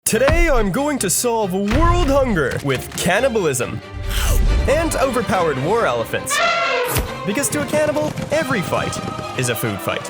Today I'm going to solve world hunger with cannibalism and overpowered war elephants. Because to a cannibal, every fight is a food fight.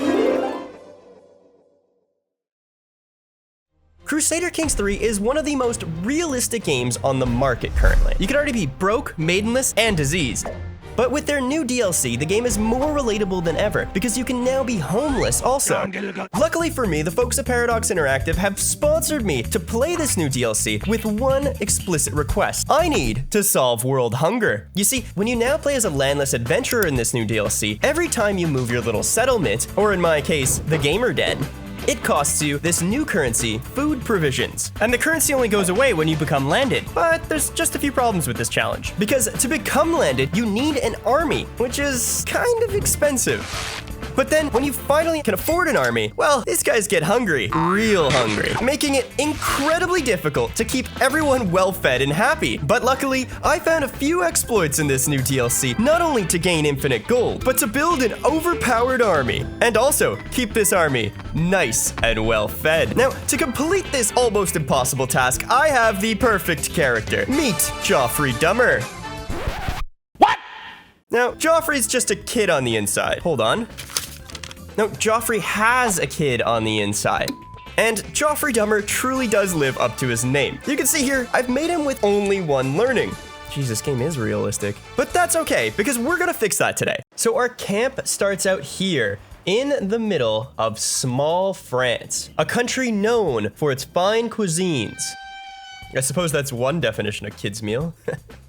Crusader Kings 3 is one of the most realistic games on the market currently. You could already be broke, maidenless, and diseased. But with their new DLC, the game is more relatable than ever, because you can now be homeless also. Luckily for me, the folks at Paradox Interactive have sponsored me to play this new DLC with one explicit request. I need to solve world hunger. You see, when you now play as a landless adventurer in this new DLC, every time you move your little settlement, or in my case, the gamer den, it costs you this new currency, food provisions. And the currency only goes away when you become landed. But there's just a few problems with this challenge. Because to become landed, you need an army, which is kind of expensive. But then, when you finally can afford an army, well, these guys get hungry, real hungry, making it incredibly difficult to keep everyone well-fed and happy. But luckily, I found a few exploits in this new DLC, not only to gain infinite gold, but to build an overpowered army, and also keep this army nice and well-fed. Now, to complete this almost impossible task, I have the perfect character. Meet Joffrey Dummer. What? Now, Joffrey's just a kid on the inside. Hold on. No, Joffrey has a kid on the inside. And Joffrey Dummer truly does live up to his name. You can see here, I've made him with only one learning. Jeez, this game is realistic. But that's okay, because we're gonna fix that today. So our camp starts out here, in the middle of small France, a country known for its fine cuisines. I suppose that's one definition of kid's meal.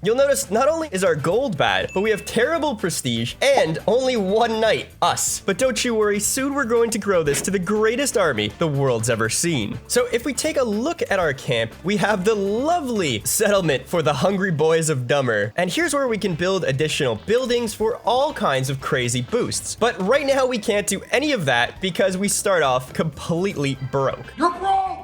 You'll notice not only is our gold bad, but we have terrible prestige and only one knight, us. But don't you worry, soon we're going to grow this to the greatest army the world's ever seen. So if we take a look at our camp, we have the lovely settlement for the hungry boys of Dummer. And here's where we can build additional buildings for all kinds of crazy boosts. But right now we can't do any of that because we start off completely broke. You're broke!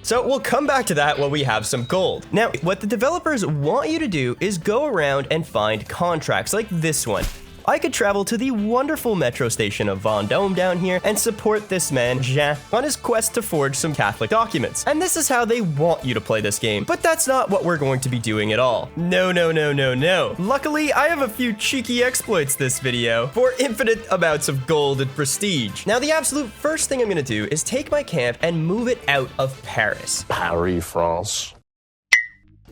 So we'll come back to that when we have some gold. Now, what the developers want you to do is go around and find contracts like this one. I could travel to the wonderful metro station of Vendôme down here and support this man, Jean, on his quest to forge some Catholic documents. And this is how they want you to play this game. But that's not what we're going to be doing at all. No, no, no, no, no. Luckily, I have a few cheeky exploits this video for infinite amounts of gold and prestige. Now, the absolute first thing I'm gonna do is take my camp and move it out of Paris. Paris, France.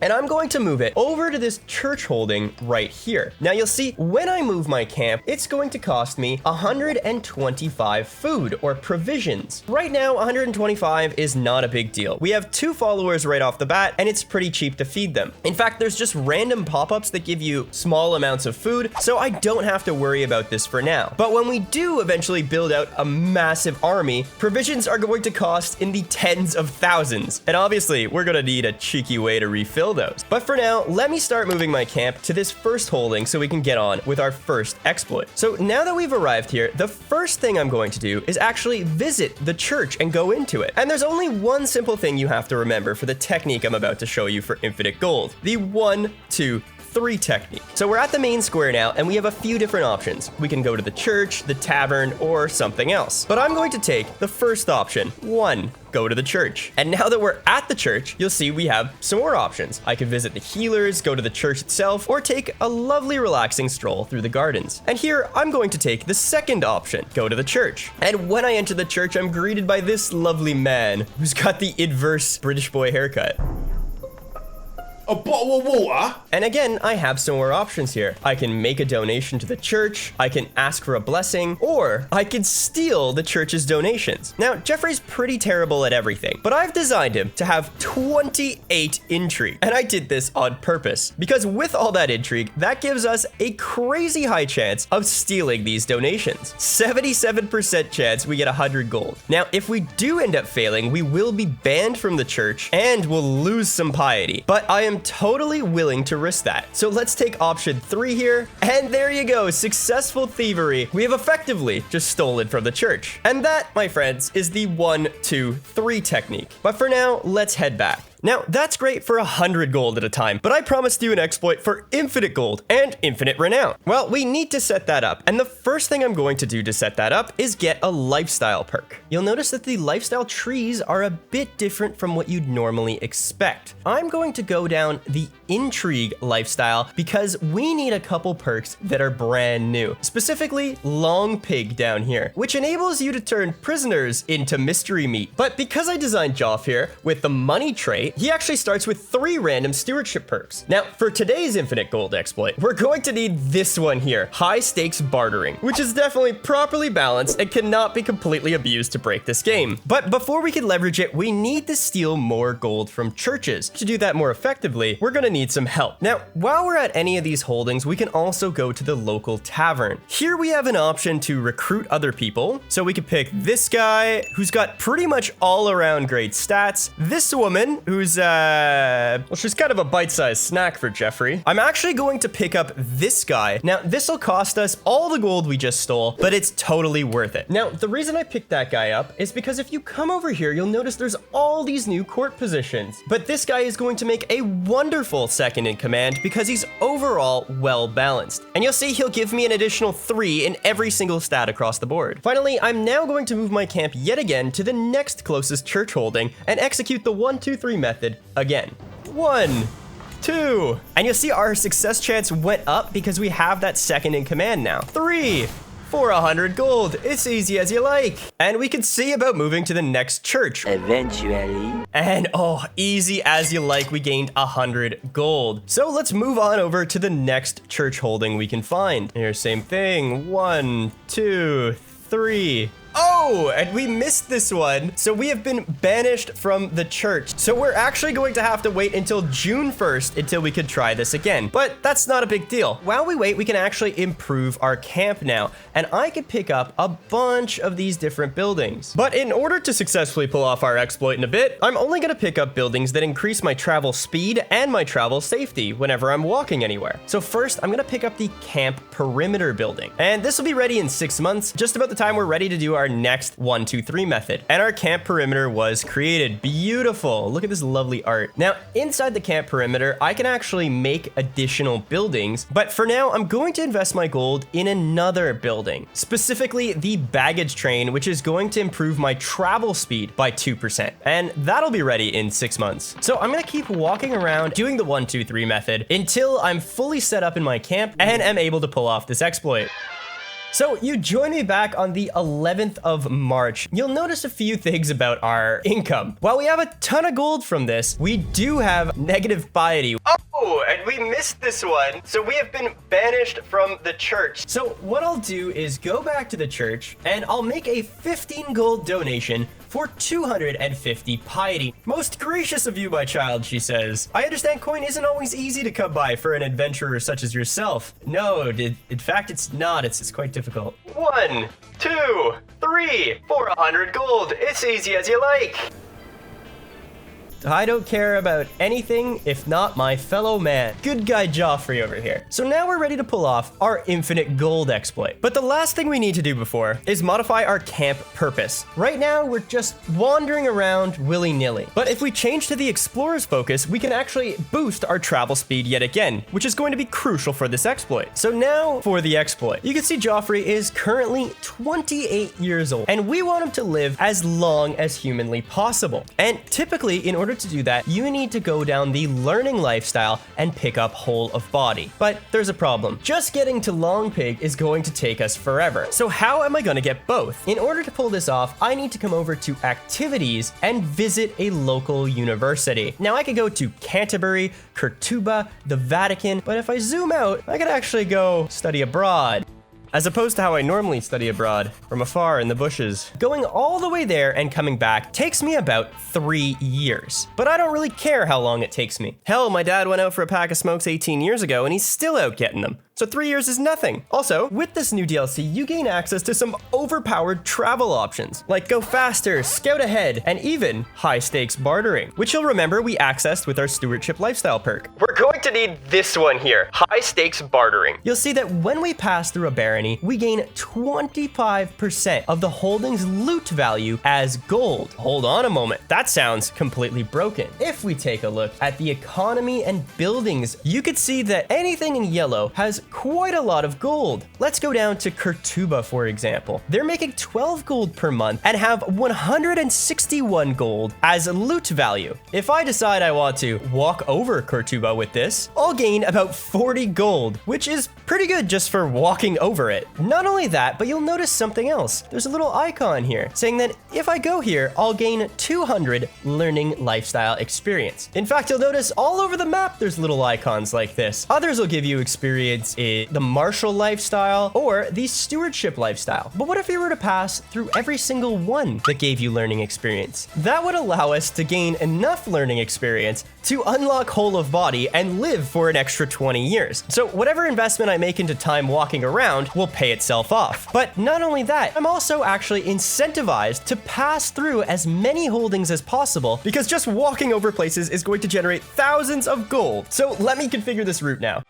And I'm going to move it over to this church holding right here. Now you'll see when I move my camp, it's going to cost me 125 food or provisions. Right now, 125 is not a big deal. We have 2 followers right off the bat, and it's pretty cheap to feed them. In fact, there's just random pop-ups that give you small amounts of food, so I don't have to worry about this for now. But when we do eventually build out a massive army, provisions are going to cost in the tens of thousands. And obviously, we're gonna need a cheeky way to refill those. But for now, let me start moving my camp to this first holding so we can get on with our first exploit. So now that we've arrived here, the first thing I'm going to do is actually visit the church and go into it. And there's only one simple thing you have to remember for the technique I'm about to show you for infinite gold. The 1, 2, 3 technique. So we're at the main square now, and we have a few different options. We can go to the church, the tavern, or something else. But I'm going to take the first option. 1, go to the church. And now that we're at the church, you'll see we have some more options. I could visit the healers, go to the church itself, or take a lovely relaxing stroll through the gardens. And here, I'm going to take the second option, go to the church. And when I enter the church, I'm greeted by this lovely man who's got the inverse British boy haircut. A bottle of water? And again, I have some more options here. I can make a donation to the church, I can ask for a blessing, or I can steal the church's donations. Now, Jeffrey's pretty terrible at everything, but I've designed him to have 28 intrigue. And I did this on purpose, because with all that intrigue, that gives us a crazy high chance of stealing these donations. 77% chance we get 100 gold. Now, if we do end up failing, we will be banned from the church and we'll lose some piety. But I am totally willing to risk that. So let's take option 3 here. And there you go, successful thievery. We have effectively just stolen from the church. And that, my friends, is the 1, 2, 3 technique. But for now, let's head back. Now, that's great for 100 gold at a time, but I promised you an exploit for infinite gold and infinite renown. Well, we need to set that up, and the first thing I'm going to do to set that up is get a lifestyle perk. You'll notice that the lifestyle trees are a bit different from what you'd normally expect. I'm going to go down the intrigue lifestyle because we need a couple perks that are brand new, specifically long pig down here, which enables you to turn prisoners into mystery meat. But because I designed Joff here with the money trait, he actually starts with 3 random stewardship perks. Now, for today's infinite gold exploit, we're going to need this one here, high stakes bartering, which is definitely properly balanced and cannot be completely abused to break this game. But before we can leverage it, we need to steal more gold from churches. To do that more effectively, we're gonna need some help. Now, while we're at any of these holdings, we can also go to the local tavern. Here we have an option to recruit other people. So we could pick this guy who's got pretty much all around great stats. This woman who's, well, she's kind of a bite-sized snack for Jeffrey. I'm actually going to pick up this guy. Now, this will cost us all the gold we just stole, but it's totally worth it. Now, the reason I picked that guy up is because if you come over here, you'll notice there's all these new court positions. But this guy is going to make a wonderful second in command because he's overall well balanced. And you'll see he'll give me an additional 3 in every single stat across the board. Finally, I'm now going to move my camp yet again to the next closest church holding and execute the 1, 2, 3 method again. 1, 2, and you'll see our success chance went up because we have that second in command now. 3, for 100 gold. It's easy as you like. And we can see about moving to the next church. Eventually. And oh, easy as you like, we gained 100 gold. So let's move on over to the next church holding we can find. Here, same thing. 1, 2, 3. Oh, and we missed this one. So we have been banished from the church. So we're actually going to have to wait until June 1st until we could try this again. But that's not a big deal. While we wait, we can actually improve our camp now. And I could pick up a bunch of these different buildings. But in order to successfully pull off our exploit in a bit, I'm only going to pick up buildings that increase my travel speed and my travel safety whenever I'm walking anywhere. So first, I'm going to pick up the camp perimeter building. And this will be ready in 6 months, just about the time we're ready to do our next 1, 2, 3 method. And our camp perimeter was created. Beautiful. Look at this lovely art. Now, inside the camp perimeter, I can actually make additional buildings, but for now, I'm going to invest my gold in another building, specifically the baggage train, which is going to improve my travel speed by 2%. And that'll be ready in 6 months. So I'm going to keep walking around doing the 1, 2, 3 method until I'm fully set up in my camp and am able to pull off this exploit. So you join me back on the 11th of March. You'll notice a few things about our income. While we have a ton of gold from this, we do have negative piety. Oh, and we missed this one. So we have been banished from the church. So what I'll do is go back to the church and I'll make a 15 gold donation for 250 piety. Most gracious of you, my child, she says. I understand coin isn't always easy to come by for an adventurer such as yourself. No, in fact, it's not. It's quite difficult. 1, 2, 3, for 100 gold. It's easy as you like. I don't care about anything if not my fellow man. Good guy Joffrey over here. So now we're ready to pull off our infinite gold exploit. But the last thing we need to do before is modify our camp purpose. Right now, we're just wandering around willy-nilly. But if we change to the explorer's focus, we can actually boost our travel speed yet again, which is going to be crucial for this exploit. So now for the exploit. You can see Joffrey is currently 28 years old, and we want him to live as long as humanly possible. And typically, in order to do that, you need to go down the learning lifestyle and pick up whole of body. But there's a problem. Just getting to long pig is going to take us forever. So how am I going to get both? In order to pull this off, I need to come over to activities and visit a local university. Now I could go to Canterbury, Kurtuba, the Vatican, but if I zoom out, I could actually go study abroad. As opposed to how I normally study abroad, from afar in the bushes. Going all the way there and coming back takes me about 3 years. But I don't really care how long it takes me. Hell, my dad went out for a pack of smokes 18 years ago and he's still out getting them. So 3 years is nothing. Also, with this new DLC, you gain access to some overpowered travel options, like go faster, scout ahead, and even high stakes bartering, which you'll remember we accessed with our stewardship lifestyle perk. We're going to need this one here, high stakes bartering. You'll see that when we pass through a barony, we gain 25% of the holding's loot value as gold. Hold on a moment, that sounds completely broken. If we take a look at the economy and buildings, you could see that anything in yellow has quite a lot of gold. Let's go down to Kurtuba, for example. They're making 12 gold per month and have 161 gold as loot value. If I decide I want to walk over Kurtuba with this, I'll gain about 40 gold, which is pretty good just for walking over it. Not only that, but you'll notice something else. There's a little icon here saying that if I go here, I'll gain 200 learning lifestyle experience. In fact, you'll notice all over the map there's little icons like this. Others will give you experience in the martial lifestyle or the stewardship lifestyle. But what if you were to pass through every single one that gave you learning experience? That would allow us to gain enough learning experience to unlock Whole of Body and live for an extra 20 years. So whatever investment I make into time walking around will pay itself off. But not only that, I'm also actually incentivized to pass through as many holdings as possible because just walking over places is going to generate thousands of gold. So let me configure this route now.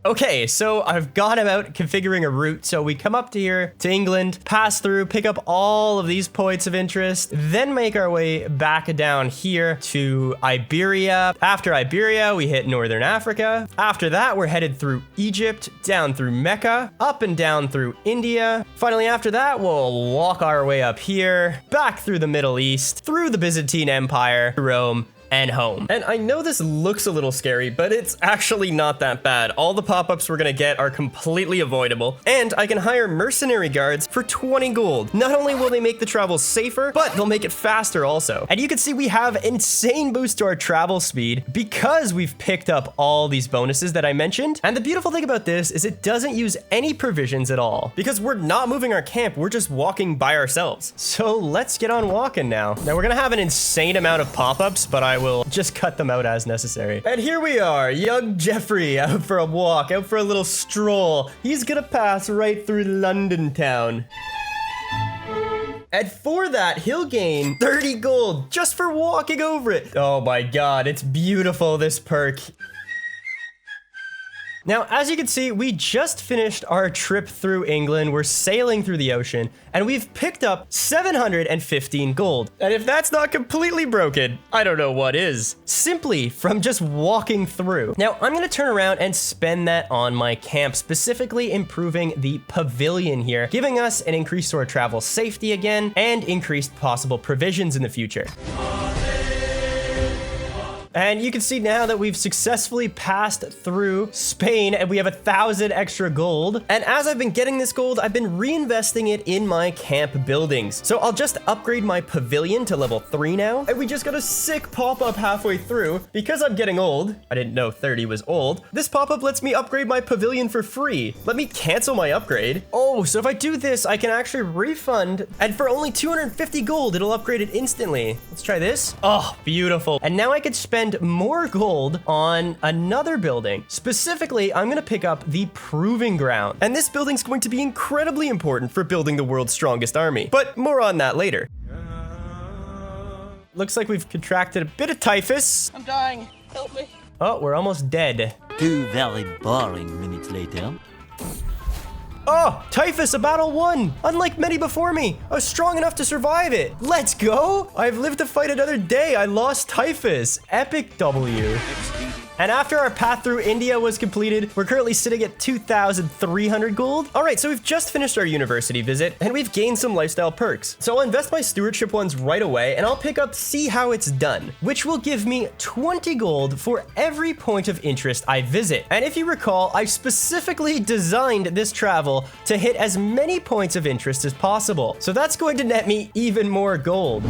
Okay, so I've gone about configuring a route. So we come up to here to England, pass through, pick up all of these points of interest, then make our way back down here to Iberia. After Iberia, we hit Northern Africa. After that, we're headed through Egypt, down through Mecca, up and down through India. Finally, after that, we'll walk our way up here, back through the Middle East, through the Byzantine Empire, Rome, and home. And I know this looks a little scary, but it's actually not that bad. All the pop-ups we're gonna get are completely avoidable, and I can hire mercenary guards for 20 gold. Not only will they make the travel safer, but they'll make it faster also. And you can see we have insane boost to our travel speed because we've picked up all these bonuses that I mentioned. And the beautiful thing about this is it doesn't use any provisions at all because we're not moving our camp, we're just walking by ourselves. So let's get on walking now. Now we're gonna have an insane amount of pop-ups, but I will just cut them out as necessary. And here we are, young Jeffrey out for a walk, out for a little stroll. He's gonna pass right through London town. And for that, he'll gain 30 gold just for walking over it. Oh my God, it's beautiful, this perk. Now, as you can see, we just finished our trip through England. We're sailing through the ocean, and we've picked up 715 gold. And if that's not completely broken, I don't know what is. Simply from just walking through. Now, I'm gonna turn around and spend that on my camp, specifically improving the pavilion here, giving us an increase to our travel safety again, and increased possible provisions in the future. And you can see now that we've successfully passed through Spain and we have 1,000 extra gold. And as I've been getting this gold, I've been reinvesting it in my camp buildings. So I'll just upgrade my pavilion to level 3 now. And we just got a sick pop-up halfway through. Because I'm getting old, I didn't know 30 was old, this pop-up lets me upgrade my pavilion for free. Let me cancel my upgrade. Oh, so if I do this, I can actually refund, and for only 250 gold, it'll upgrade it instantly. Let's try this. Oh, beautiful. And now I could spend more gold on another building. Specifically, I'm gonna pick up the Proving Ground. And this building's going to be incredibly important for building the world's strongest army. But more on that later. Looks like we've contracted a bit of typhus. I'm dying. Help me. Oh, we're almost dead. 2 very boring minutes later. Oh, typhus, a battle won. Unlike many before me, I was strong enough to survive it. Let's go. I've lived to fight another day. I lost typhus. Epic W. And after our path through India was completed, we're currently sitting at 2,300 gold. All right, so we've just finished our university visit and we've gained some lifestyle perks. So I'll invest my stewardship ones right away and I'll pick up See How It's Done, which will give me 20 gold for every point of interest I visit. And if you recall, I specifically designed this travel to hit as many points of interest as possible. So that's going to net me even more gold.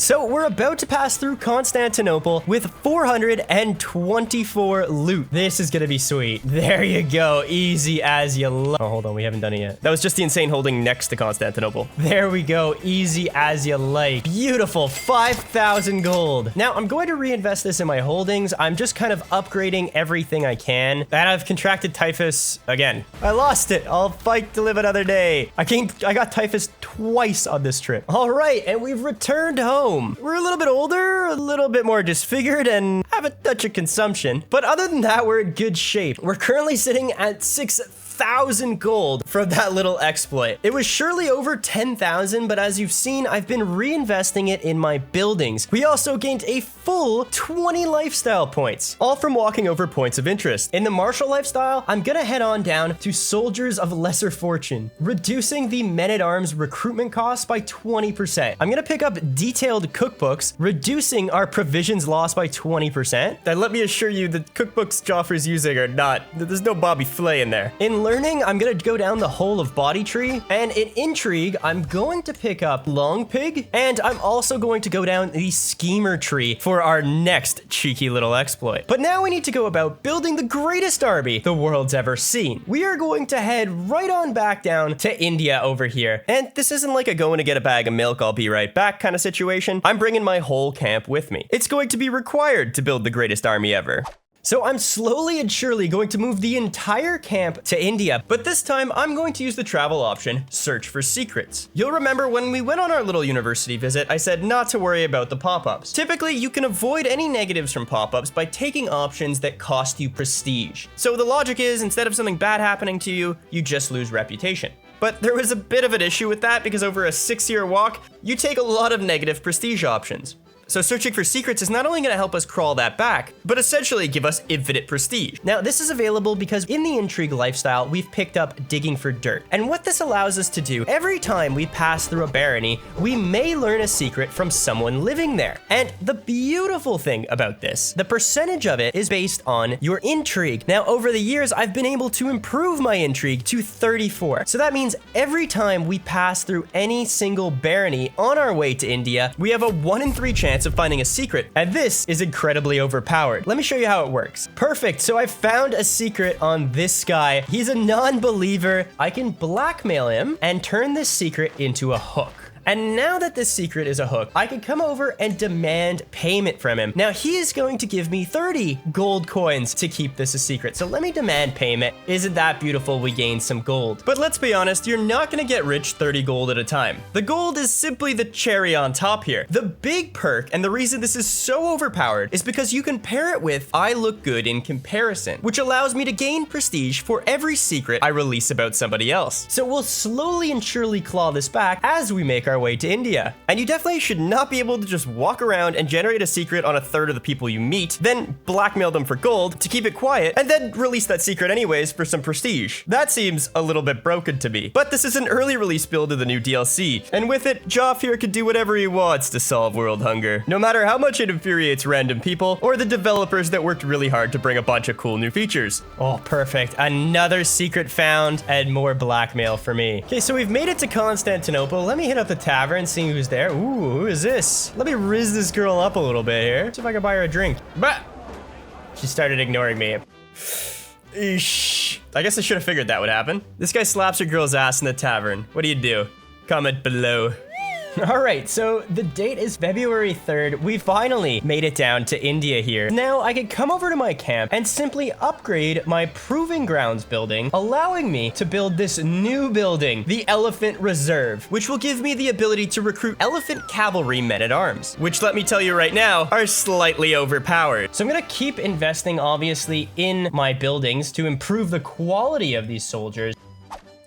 So we're about to pass through Constantinople with 424 loot. This is gonna be sweet. There you go, easy as you like. Oh, hold on, we haven't done it yet. That was just the insane holding next to Constantinople. There we go, easy as you like. Beautiful, 5,000 gold. Now I'm going to reinvest this in my holdings. I'm just kind of upgrading everything I can. And I've contracted typhus again. I lost it. I'll fight to live another day. I got typhus twice on this trip. All right, and we've returned home. We're a little bit older, a little bit more disfigured, and have a touch of consumption. But other than that, we're in good shape. We're currently sitting at 6,000 gold from that little exploit. It was surely over 10,000, but as you've seen, I've been reinvesting it in my buildings. We also gained a full 20 lifestyle points, all from walking over points of interest. In the martial lifestyle, I'm gonna head on down to soldiers of lesser fortune, reducing the men-at-arms recruitment costs by 20%. I'm gonna pick up detailed cookbooks, reducing our provisions loss by 20%. And let me assure you, the cookbooks Joffrey's using are not, there's no Bobby Flay in there. In learning, I'm gonna go down the whole of body tree, and in intrigue, I'm going to pick up long pig, and I'm also going to go down the schemer tree for our next cheeky little exploit. But now we need to go about building the greatest army the world's ever seen. We are going to head right on back down to India over here, and this isn't like a going to get a bag of milk, I'll be right back kind of situation. I'm bringing my whole camp with me. It's going to be required to build the greatest army ever. So I'm slowly and surely going to move the entire camp to India, but this time I'm going to use the travel option, search for secrets. You'll remember when we went on our little university visit, I said not to worry about the pop-ups. Typically, you can avoid any negatives from pop-ups by taking options that cost you prestige. So the logic is, instead of something bad happening to you, you just lose reputation. But there was a bit of an issue with that because over a 6-year walk, you take a lot of negative prestige options. So searching for secrets is not only going to help us crawl that back, but essentially give us infinite prestige. Now, this is available because in the intrigue lifestyle, we've picked up digging for dirt. And what this allows us to do, every time we pass through a barony, we may learn a secret from someone living there. And the beautiful thing about this, the percentage of it is based on your intrigue. Now, over the years, I've been able to improve my intrigue to 34. So that means every time we pass through any single barony on our way to India, we have a 1 in 3 chance of finding a secret, and this is incredibly overpowered. Let me show you how it works. Perfect, so I found a secret on this guy. He's a non-believer. I can blackmail him and turn this secret into a hook. And now that this secret is a hook, I can come over and demand payment from him. Now he is going to give me 30 gold coins to keep this a secret. So let me demand payment. Isn't that beautiful? We gained some gold. But let's be honest, you're not gonna get rich 30 gold at a time. The gold is simply the cherry on top here. The big perk, and the reason this is so overpowered, is because you can pair it with I look good in comparison, which allows me to gain prestige for every secret I release about somebody else. So we'll slowly and surely claw this back as we make our way to India. And you definitely should not be able to just walk around and generate a secret on a third of the people you meet, then blackmail them for gold to keep it quiet, and then release that secret anyways for some prestige. That seems a little bit broken to me. But this is an early release build of the new DLC, and with it, Joff here can do whatever he wants to solve world hunger, no matter how much it infuriates random people or the developers that worked really hard to bring a bunch of cool new features. Oh, perfect. Another secret found and more blackmail for me. Okay, so we've made it to Constantinople. Let me hit up the tavern, see who's there. Ooh, who is this? Let me rizz this girl up a little bit here. See if I can buy her a drink. Bah! She started ignoring me. Eesh. I guess I should have figured that would happen. This guy slaps a girl's ass in the tavern. What do you do? Comment below. All right, so the date is February 3rd. We finally made it down to India here. Now I can come over to my camp and simply upgrade my Proving Grounds building, allowing me to build this new building, the Elephant Reserve, which will give me the ability to recruit elephant cavalry men-at-arms, which let me tell you right now, are slightly overpowered. So I'm gonna keep investing obviously in my buildings to improve the quality of these soldiers.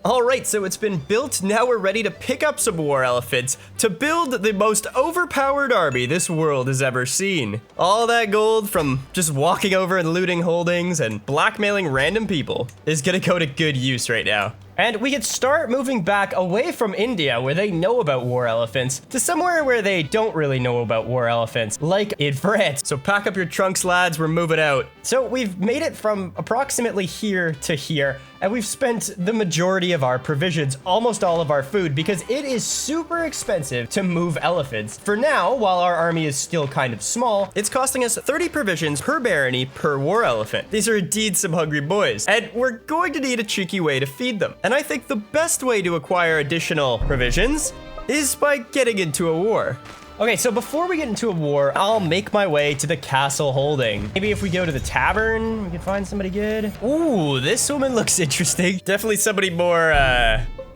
All right, so it's been built. Now we're ready to pick up some war elephants to build the most overpowered army this world has ever seen. All that gold from just walking over and looting holdings and blackmailing random people is gonna go to good use right now. And we could start moving back away from India, where they know about war elephants, to somewhere where they don't really know about war elephants, like in France. So pack up your trunks, lads, we're moving out. So we've made it from approximately here to here, and we've spent the majority of our provisions, almost all of our food, because it is super expensive to move elephants. For now, while our army is still kind of small, it's costing us 30 provisions per barony per war elephant. These are indeed some hungry boys, and we're going to need a cheeky way to feed them. And I think the best way to acquire additional provisions is by getting into a war. Okay, so before we get into a war, I'll make my way to the castle holding. Maybe if we go to the tavern, we can find somebody good. Ooh, this woman looks interesting. Definitely somebody more,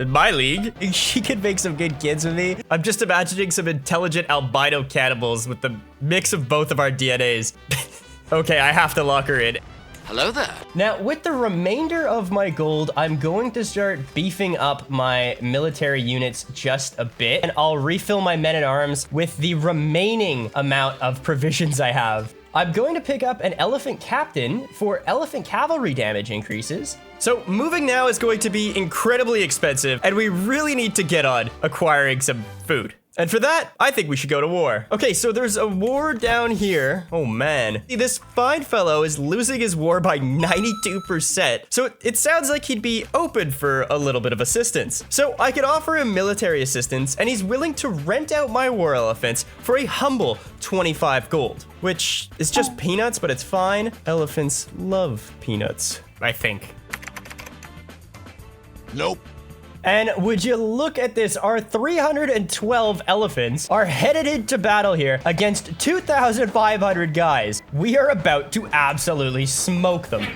in my league. She could make some good kids with me. I'm just imagining some intelligent albino cannibals with the mix of both of our DNAs. Okay, I have to lock her in. Hello there. Now, with the remainder of my gold, I'm going to start beefing up my military units just a bit, and I'll refill my men-at-arms with the remaining amount of provisions I have. I'm going to pick up an elephant captain for elephant cavalry damage increases. So moving now is going to be incredibly expensive, and we really need to get on acquiring some food. And for that, I think we should go to war. Okay, so there's a war down here. Oh man. This fine fellow is losing his war by 92%. So it sounds like he'd be open for a little bit of assistance. So I could offer him military assistance, and he's willing to rent out my war elephants for a humble 25 gold, which is just peanuts, but it's fine. Elephants love peanuts, I think. Nope. And would you look at this, our 312 elephants are headed into battle here against 2,500 guys. We are about to absolutely smoke them.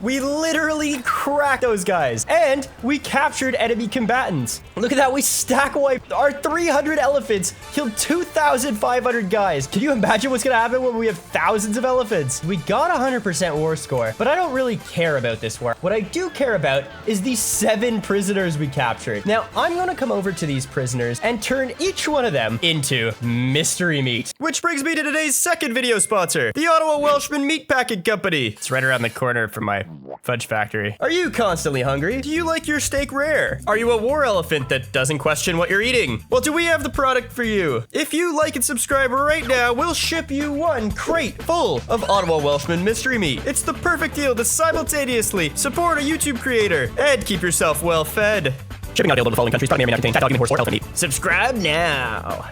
We literally cracked those guys, and we captured enemy combatants. Look at that, we stack wiped. Our 300 elephants killed 2,500 guys. Can you imagine what's gonna happen when we have thousands of elephants? We got 100% war score, but I don't really care about this war. What I do care about is these 7 prisoners we captured. Now, I'm gonna come over to these prisoners and turn each one of them into mystery meat. Which brings me to today's second video sponsor, the Ottawa Welshman Meat Packing Company. It's right around the corner from my fudge factory. Are you constantly hungry? Do you like your steak rare? Are you a war elephant that doesn't question what you're eating? Well, do we have the product for you? If you like and subscribe right now, we'll ship you 1 crate full of Ottawa Welshman mystery meat. It's the perfect deal to simultaneously support a YouTube creator and keep yourself well fed. Shipping not available to the following countries. Product may not contain cat, dog, human, horse, or elephant meat. Subscribe now.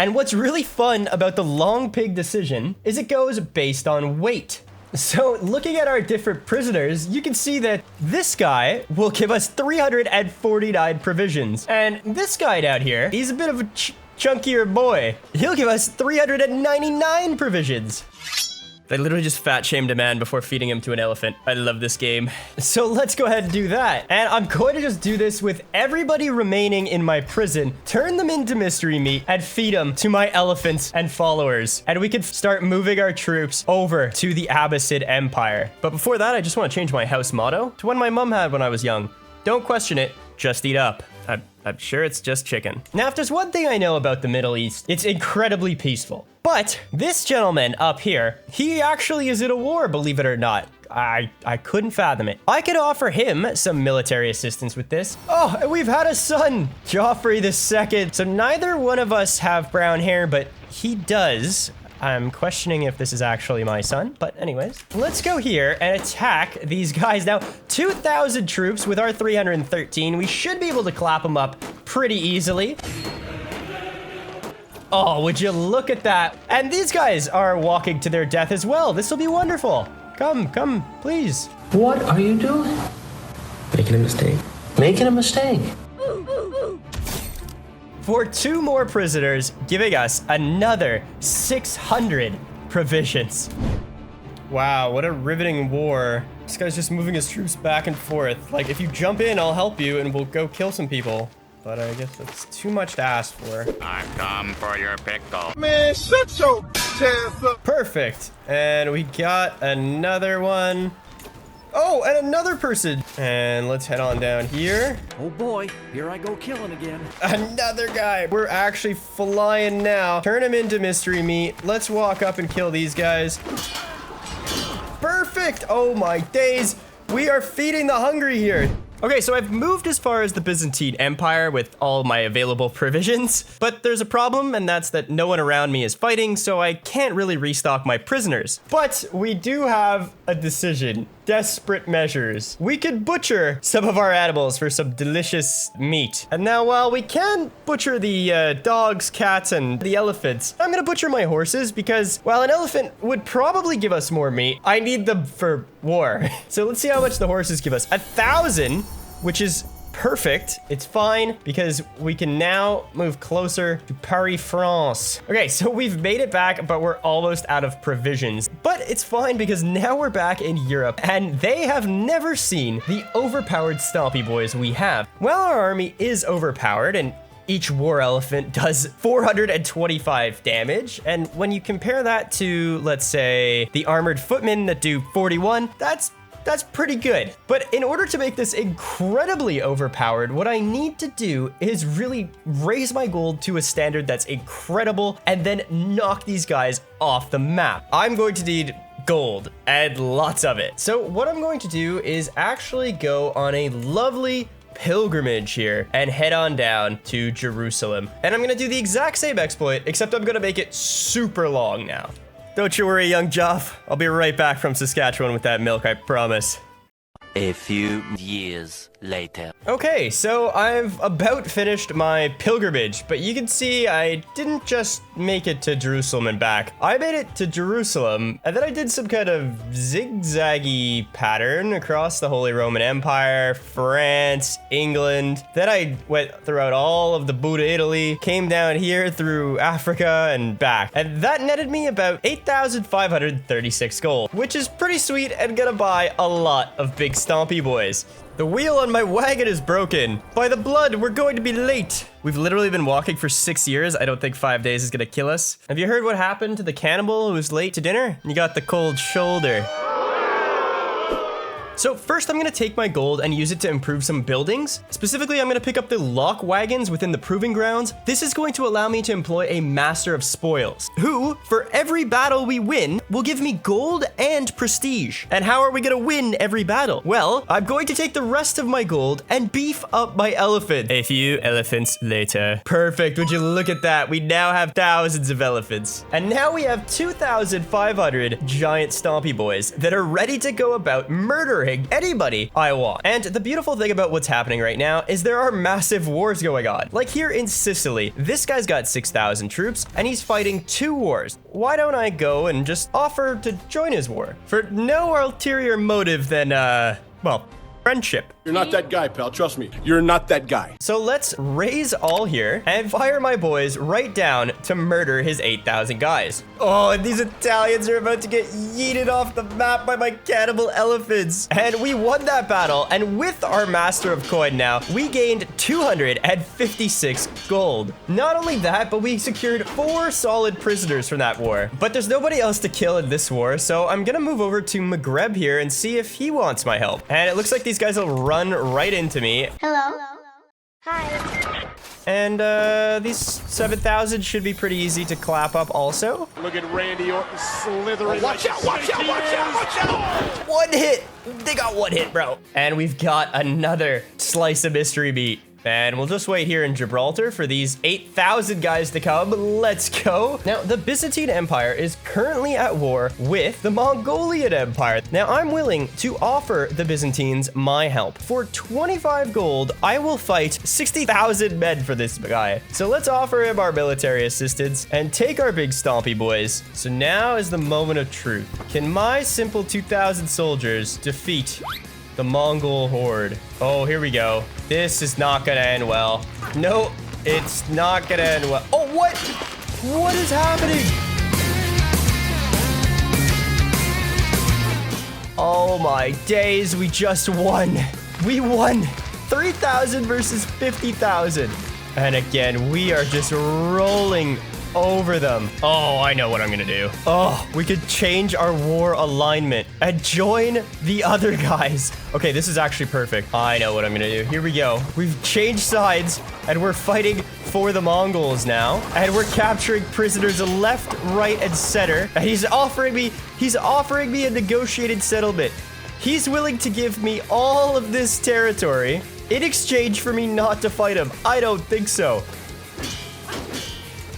And what's really fun about the long pig decision is it goes based on weight. So looking at our different prisoners, you can see that this guy will give us 349 provisions. And this guy down here, he's a bit of a chunkier boy. He'll give us 399 provisions. I literally just fat shamed a man before feeding him to an elephant. I love this game. So let's go ahead and do that. And I'm going to just do this with everybody remaining in my prison, turn them into mystery meat, and feed them to my elephants and followers. And we can start moving our troops over to the Abbasid Empire. But before that, I just want to change my house motto to one my mom had when I was young. Don't question it, just eat up. I'm sure it's just chicken. Now, if there's one thing I know about the Middle East, it's incredibly peaceful. But this gentleman up here, he actually is in a war, believe it or not. I couldn't fathom it. I could offer him some military assistance with this. Oh, and we've had a son, Joffrey II. So neither one of us have brown hair, but he does. I'm questioning if this is actually my son, but anyways. Let's go here and attack these guys. Now, 2,000 troops with our 313. We should be able to clap them up pretty easily. Oh, would you look at that? And these guys are walking to their death as well. This will be wonderful. Come, please. What are you doing? Making a mistake. Making a mistake. For 2 more prisoners, giving us another 600 provisions. Wow, what a riveting war. This guy's just moving his troops back and forth. Like, if you jump in, I'll help you and we'll go kill some people. But I guess that's too much to ask for. I've come for your pickle. Man, shut your ass up. Perfect. And we got another one. Oh, and another person. And let's head on down here. Oh boy, here I go killing again. Another guy. We're actually flying now. Turn him into mystery meat. Let's walk up and kill these guys. Perfect. Oh my days. We are feeding the hungry here. Okay, so I've moved as far as the Byzantine Empire with all my available provisions, but there's a problem, and that's that no one around me is fighting, so I can't really restock my prisoners. But we do have a decision. Desperate measures. We could butcher some of our animals for some delicious meat. And now, while we can butcher the dogs, cats, and the elephants, I'm gonna butcher my horses because while an elephant would probably give us more meat, I need them for war. So let's see how much the horses give us. 1,000, which is perfect. It's fine because we can now move closer to Paris, France. Okay, so we've made it back, but we're almost out of provisions. But it's fine because now we're back in Europe and they have never seen the overpowered stompy boys we have. Well, our army is overpowered and each war elephant does 425 damage. And when you compare that to, let's say, the armored footmen that do 41, that's pretty good. But in order to make this incredibly overpowered, what I need to do is really raise my gold to a standard that's incredible and then knock these guys off the map. I'm going to need gold and lots of it. So what I'm going to do is actually go on a lovely pilgrimage here and head on down to Jerusalem. And I'm gonna do the exact same exploit, except I'm gonna make it super long now. Don't you worry, young Joff. I'll be right back from Saskatchewan with that milk, I promise. A few years later. Okay, so I've about finished my pilgrimage, but you can see I didn't just make it to Jerusalem and back. I made it to Jerusalem, and then I did some kind of zigzaggy pattern across the Holy Roman Empire, France, England. Then I went throughout all of the Buddha Italy, came down here through Africa and back. And that netted me about 8,536 gold, which is pretty sweet and gonna buy a lot of big stompy boys. The wheel on my wagon is broken. By the blood, we're going to be late. We've literally been walking for 6 years. I don't think 5 days is gonna kill us. Have you heard what happened to the cannibal who was late to dinner? You got the cold shoulder. So first I'm gonna take my gold and use it to improve some buildings. Specifically, I'm gonna pick up the lock wagons within the proving grounds. This is going to allow me to employ a master of spoils, who, for every battle we win, will give me gold and prestige. And how are we gonna win every battle? Well, I'm going to take the rest of my gold and beef up my elephant. A few elephants later. Perfect, would you look at that? We now have thousands of elephants. And now we have 2,500 giant stompy boys that are ready to go about murdering anybody I want. And the beautiful thing about what's happening right now is there are massive wars going on. Like here in Sicily, this guy's got 6,000 troops and he's fighting 2 wars. Why don't I go and just offer to join his war? For no ulterior motive than, well, friendship. You're not that guy, pal. Trust me. You're not that guy. So let's raise all here and fire my boys right down to murder his 8,000 guys. Oh, and these Italians are about to get yeeted off the map by my cannibal elephants. And we won that battle. And with our master of coin now, we gained 256 gold. Not only that, but we secured 4 solid prisoners from that war. But there's nobody else to kill in this war. So I'm gonna move over to Maghreb here and see if he wants my help. And it looks like these guys will run right into me. Hello. Hi. And these 7,000 should be pretty easy to clap up also. Look at Randy Orton slithering. Watch out, watch out, watch out, watch out. 1 hit. They got 1 hit, bro. And we've got another slice of mystery meat. And we'll just wait here in Gibraltar for these 8,000 guys to come. Let's go. Now, the Byzantine Empire is currently at war with the Mongolian Empire. Now, I'm willing to offer the Byzantines my help. For 25 gold, I will fight 60,000 men for this guy. So let's offer him our military assistance and take our big stompy boys. So now is the moment of truth. Can my simple 2,000 soldiers defeat the Mongol horde? Oh, here we go. This is not gonna end well. No, it's not gonna end well. Oh, what? What is happening? Oh my days, we just won. We won 3,000 versus 50,000. And again, we are just rolling over them. Oh, I know what I'm gonna do. Oh, we could change our war alignment and join the other guys. Okay, this is actually perfect. I know what I'm gonna do. Here we go. We've changed sides and we're fighting for the Mongols now. And we're capturing prisoners left, right, and center. And he's offering me a negotiated settlement. He's willing to give me all of this territory in exchange for me not to fight him. I don't think so.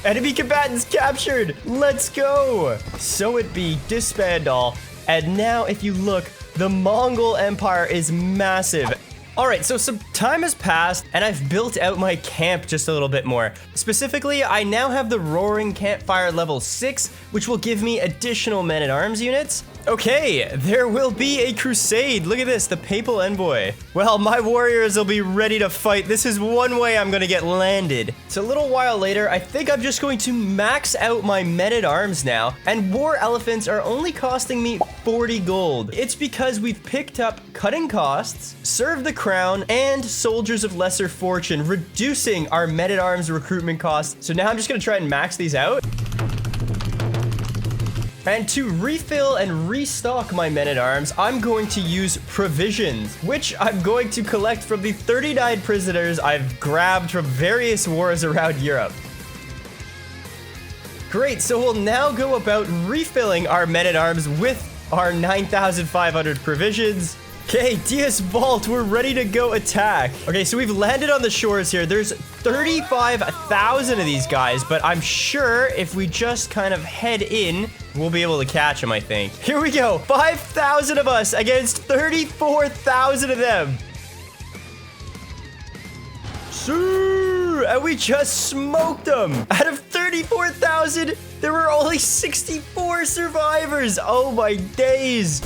Enemy combatants captured. Let's go. So it be, disband all. And now if you look, the Mongol Empire is massive. All right, so some time has passed and I've built out my camp just a little bit more. Specifically, I now have the Roaring Campfire level 6, which will give me additional men-at-arms units. Okay, there will be a crusade. Look at this, the Papal Envoy. Well, my warriors will be ready to fight. This is one way I'm gonna get landed. So a little while later, I think I'm just going to max out my men-at-arms now, and war elephants are only costing me 40 gold. It's because we've picked up cutting costs, serve the crown, and soldiers of lesser fortune, reducing our men-at-arms recruitment costs. So now I'm just gonna try and max these out. And to refill and restock my men-at-arms, I'm going to use provisions, which I'm going to collect from the 39 prisoners I've grabbed from various wars around Europe. Great, so we'll now go about refilling our men-at-arms with our 9,500 provisions. Okay, Diaz Vault, we're ready to go attack. Okay, so we've landed on the shores here. There's 35,000 of these guys, but I'm sure if we just kind of head in, we'll be able to catch them, I think. Here we go, 5,000 of us against 34,000 of them. And we just smoked them. Out of 34,000, there were only 64 survivors. Oh my days.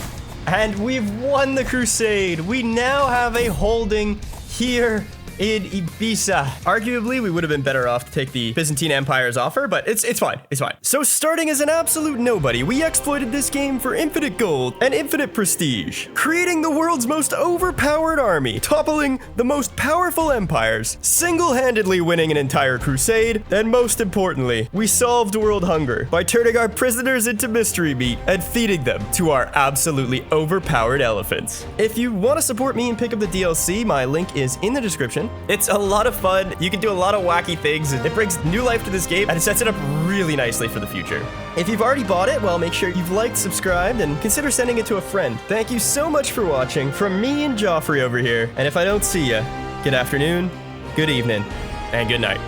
And we've won the crusade. We now have a holding here in Ibiza. Arguably, we would have been better off to take the Byzantine Empire's offer, but it's fine. It's fine. So starting as an absolute nobody, we exploited this game for infinite gold and infinite prestige, creating the world's most overpowered army, toppling the most powerful empires, single-handedly winning an entire crusade, and most importantly, we solved world hunger by turning our prisoners into mystery meat and feeding them to our absolutely overpowered elephants. If you want to support me and pick up the DLC, my link is in the description. It's a lot of fun. You can do a lot of wacky things, and it brings new life to this game, and it sets it up really nicely for the future. If you've already bought it, well, make sure you've liked, subscribed, and consider sending it to a friend. Thank you so much for watching from me and Joffrey over here. And if I don't see you, good afternoon, good evening, and good night.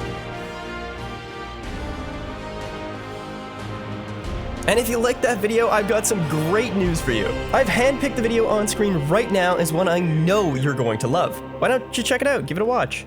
And if you liked that video, I've got some great news for you. I've handpicked the video on screen right now as one I know you're going to love. Why don't you check it out? Give it a watch.